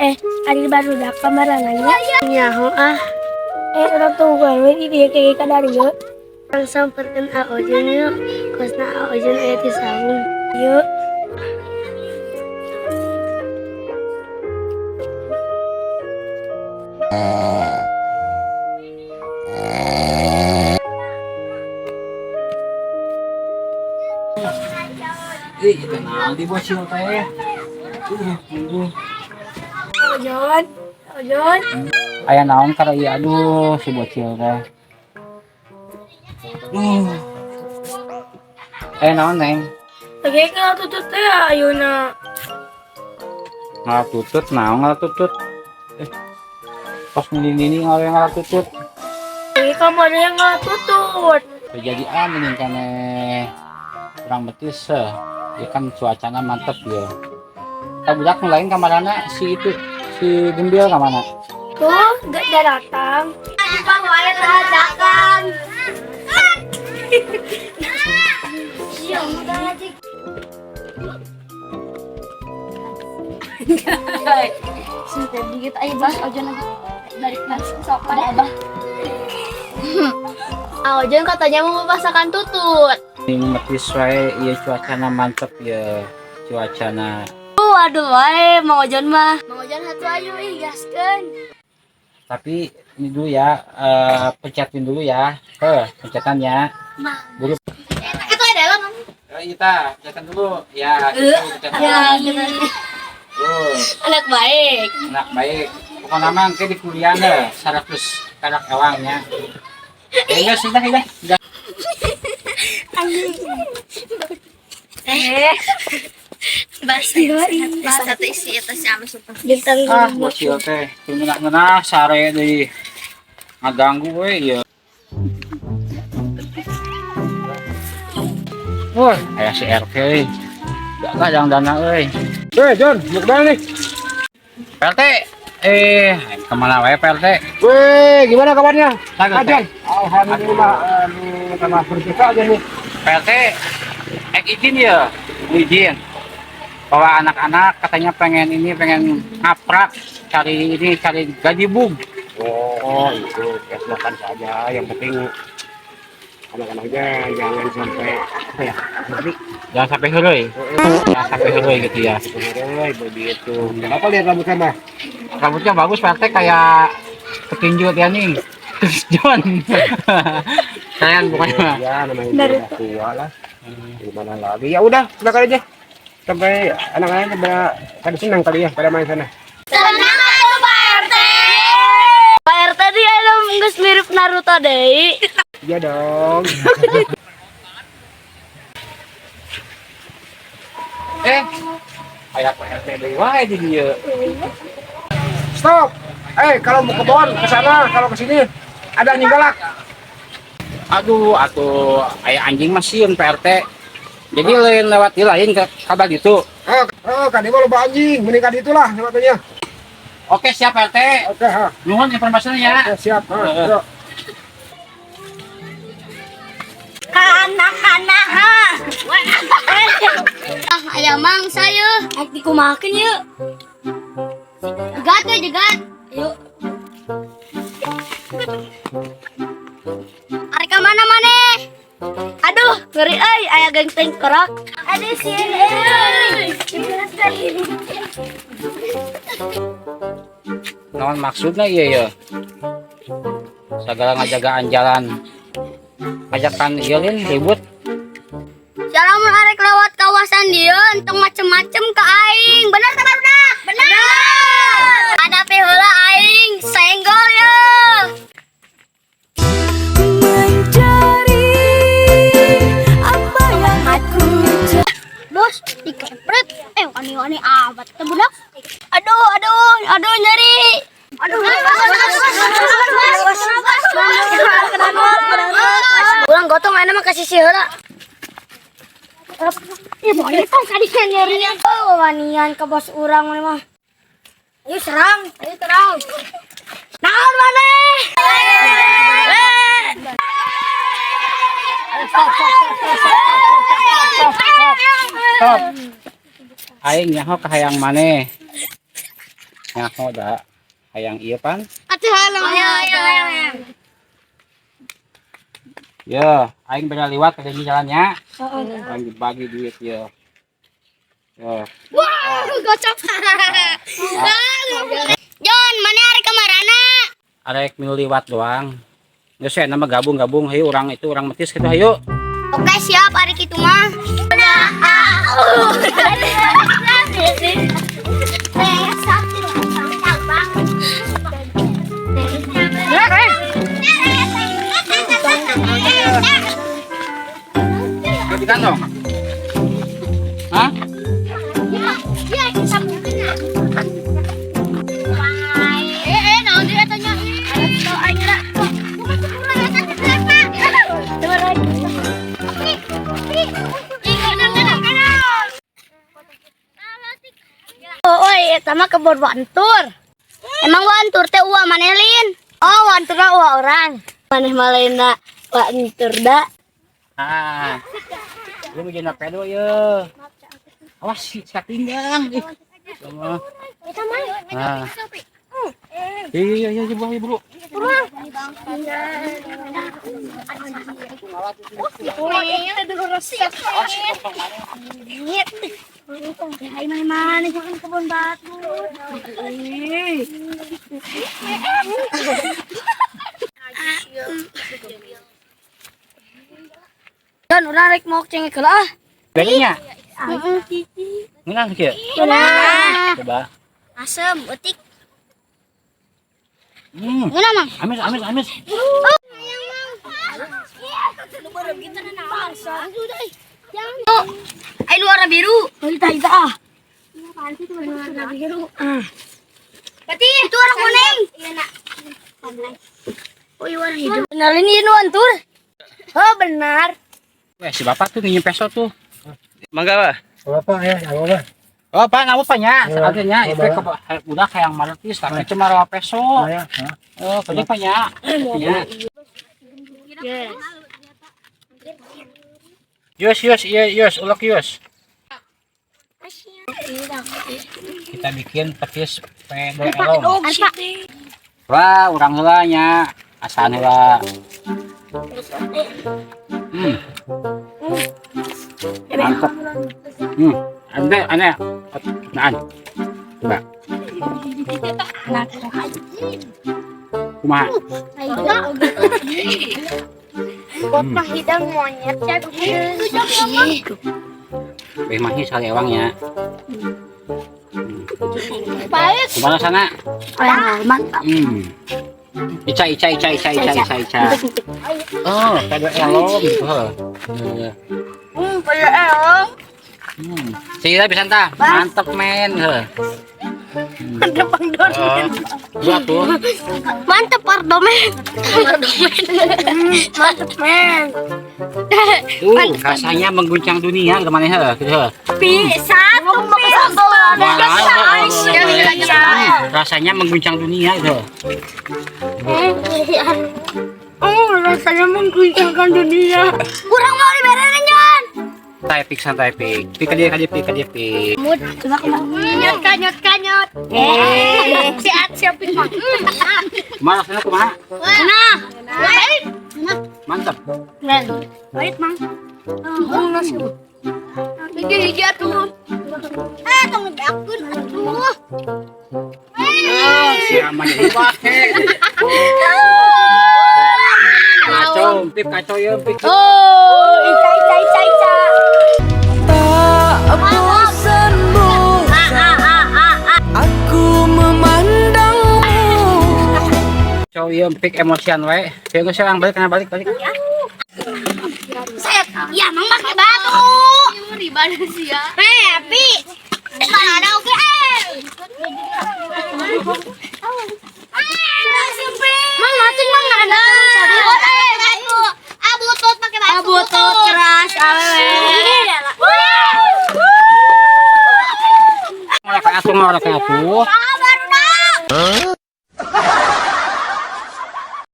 Ari baru dah kamaran nanya. Nyaho ah. Orang tua gue ini dia kayak kadar yuk. Orang samperin Aojun yuk. Kosna Aojun di saung. Yuk. Kita nanti bocil teh. Aojun. Aojun. Aya naon kara ieu aduh si bocil teh. Naon neng? Lagi kalau tutut teh ayeuna. Ngalatutut naon ngalatutut? Pas nini ngawe ngalatutut. Lagi kamu ada yang nggak tutut. Jadi mending kene kurang betis ya kan cuacanya mantep ya. Kita budak lain kamarana si itu si Gembil ke mana? Tuh, gak datang. Bang, ayo dadakan. Sudah dikit aja bah, Ojon lagi balik lagi sok pada abah. Ojon katanya mau masakan tutut. Ini metis wae ieu cuacana mantep ya cuacana. Aduh, Mang Ojon mah. Mang Ojon hatu ayu gaskeun. Tapi ini dulu ya, pencetin dulu ya. Pencetannya. Dulu. Itu ada dalam. Kita pencetan dulu. Ya, pencetan. Ya, anak baik. Anak baik. Pokoknya mah ke di kuliah deh, 100 karak ewangnya. Ya sudah. Bahasa teh isi eta sama sumpah. Bintang Bocil teh, ngena sare deui ngaganggu we ieu. Woi, aya si RT euy. Da kadang dana euy. Jon, mau kemana nih? PRT, kemana wae PRT? Weh, gimana kabarnya? Kagak, Jon. Alhamdulillah, sama berjasa aja nih. PRT, izin ya, izin. Bawa anak-anak katanya pengen ngaprak, cari gaji bug. Oh, itu ya silakan saja. Yang penting anak-anaknya jangan sampai apa ya? Jangan sampai heureuy. Jangan sampai heureuy gitu ya. Sebenarnya begitu. Apa lihat rambut sama? Rambutnya bagus PRT kayak petinju dia nih. John. Keren pokoknya. Ya, namanya juga udah tua lah. Gimana lagi? Ya udah, silakan aja. Sampai anak-anaknya pada senang kali ya pada main sana. Senang atuh Pak RT. Pak RT dia geus mirip Naruto deui. Iya dong. Kayak PRT deui wae di dieu. Stop. Kalau mau ke Bon, ke sana, kalau ke sini ada anjing galak. Aduh, aya anjing mah sieun PRT. Jadi lain lewat di lain ke kabar gitu. Kan ini loba anjing, meningkat itulah namanya. Oke, siap PRT. Oke, ha. Nuhun informasinya ya. Oke, siap. Yuk. Anak-anak aya mangsa yeuh. Ak dikumakeun yeuh. Jegat we jegat. Yuk. Ari ka mana maneh? Aduh, ngeri euy aya gengteng kerok. Aduh sieun euy. Naon maksudnya iya ya? Segala ngajagaan jalan. Ajakan ieu ribut. Salamun arek lewat kawasan dieu entong macem-macem ka aing. Bener kan budak? Bener. Hadapi heula aing senggol ya. Mencari apa yang aku bos, dikepret. Wani-wani abat teh budak. Aduh nyeri. Ulang gotong ana mah kasih si heula. Ya boleh kan kadinya nyerinya. Oh, wanian ke bos urang mah. Ayo serang. Naon maneh? Stop. Aing nyaho ka hayang maneh. Nyaho da hayang ieu pan. Atuh halang. Hayang. Ya, aing beda liwat ke di jalannya. Aing dibagi duit ya. Ya. Wah, gocap. Jon, mana hari kemarana? Arek milu liwat doang. Geus we nama gabung-gabung hayu urang itu urang metis kitu hayu. Oke, siap hari itu mah. Di kantong. Hah? Oi, eta mah kebun wantur. Emang wantur teh uang manelin? Oh, wantur mah uang orang. Maneh malena wantur da. Ah. Lu jeung pedo ye. Awas si satinggang. Sama. Eta mah. Ah. Iya, buru. Hai mana jangan kebun batu. Dan urang rek mau cengek lah. Bedanya. Ngeunang kieu. Coba. Asem, utik. Ngeunang, Mang. Amis. Ai warna biru. Ita. Warna biru. Berarti itu warna kuning. Iya, Nak. Oh, iya warna hijau. Benar ini wantur. Oh, benar. Weh, si bapak tuh nginjem peso tuh. Mangga, Pak. Apa ya? Apa? Oh, Pak, namu panya. Seadanya itu udah kayak martis tapi cuma rawa peso. Ya. Oh, kerja panya. Yes. Yus, ulek yus. Kita bikin petis pedo elong. Wah, urang heula nya. Asan heula. Mantap. Aneh. Naan. Coba. Kumaha? Botah hidang monyet jadi. Beh mahis kali ewangnya. Baik. Kumaha sana? Mantap. Ica. Oh, pedo elong gitu. Pada elong. Sila bisa entah. Mantap men. Mantap pardomen. Dua tuh. Mantap pardomen. Mantap men. Rasanya mengguncang dunia gimana ya? Gitu. Pisang. Rasanya mengguncang dunia gitu. Rasanya mengguncangkan dunia. Kurang mau diberesin Jon. Santai pik. Pik dia. Mood coba kanyot. Siap pik mah. Kumaha rasanya kumaha? Nah. Baik. Mantap. Baik, Mang. Nasi. Bikin hijau tuh. Tunggu dakun atuh. Si aman jadi wae. Kacau ya, Pik. Oh, ica. Aku memandangmu. Kacau ya, Pik emosian wae. Saya geus orang balik. Set. Ya, Mang pakai batu. Ribet sih ya. Pi. Mana ada oke. Mang ngacing Mang ada. Abutut pakai batu. Abutut keras awewe. Mulai kayak atuh. Baru nak.